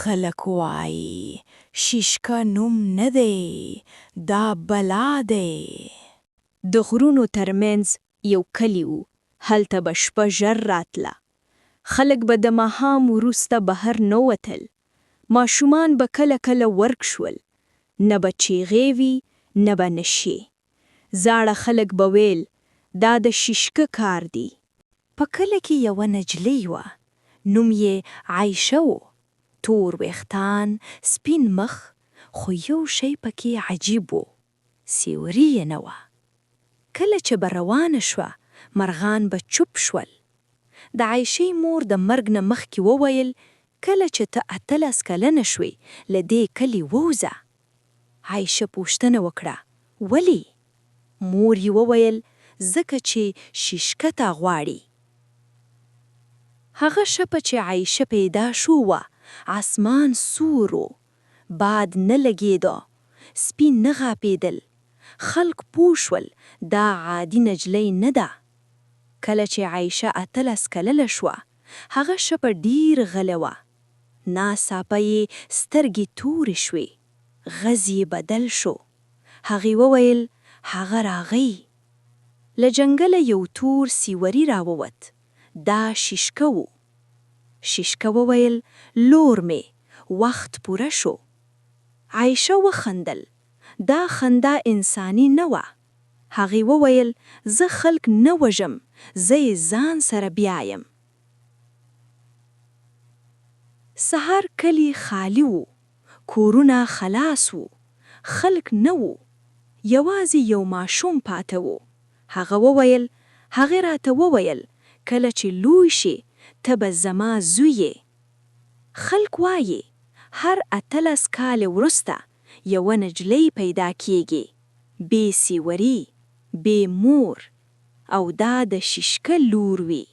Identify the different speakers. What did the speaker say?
Speaker 1: خلک وایي شیشکه نوم نه دی، دا بلا دی.
Speaker 2: د غرونو ترمنځ یو کلی و. هلته به شپه ژر راتله. خلک به د ماښام وروسته بهر نه وتل. ماشومان به کله کله ورک شول. نه به چیغې وي، نه به نشې. زاړه خلک به ویل دا د شیشکه کار دی.
Speaker 1: په کله کې یوه نجلۍ وه. نوم یې عایشه و. تور ویښتان، سپین مخ، خو یو شی پکې عجیب و. سیوري یې نه وه. کله چې به روانه شوه، مرغان به چوپ شول. د عایشې مور د مرګ نه مخکې وویل کله چې ته 18 کلنه شوې له دې کلي ووځه. عایشه پوښتنه وکړه ولې؟ مور یې وویل ځکه چې شیشکه تا غواړي. هغه شپه چې عایشه پیدا شو وه، اسمان سور و. باد نه لګېده، سپي نه غاپېدل. خلک پوه شول دا عادي نجلۍ نه ده. کله چې عایشه 18 کلنه شوه، هغه شپه ډیر غله وه. ناڅاپه یې سترګې تورې شوې. غږ یې بدل شو. هغې وویل هغه راغی. له جنګله یو تور سیوري راووت. دا شیشکه و. شیشکه وویل لور مې، وخت پوره شو. عایشه وخندل. دا خندا انساني نه وه. هغې وویل زه خلک نه وژم، زه یې ځان سره بیایم. سهار کلی خالی و. کورونه خلاص وو. خلک نه وو. یوازې یو ماشوم پاته و. هغه راته وویل کله چې لوی شي ته به زما زوی یې. خلک وایي هر 18 کاله وروسته یوه نجلۍ پیدا کیږي، بې سیوري، بې مور، او دا د شیشکه لور وي.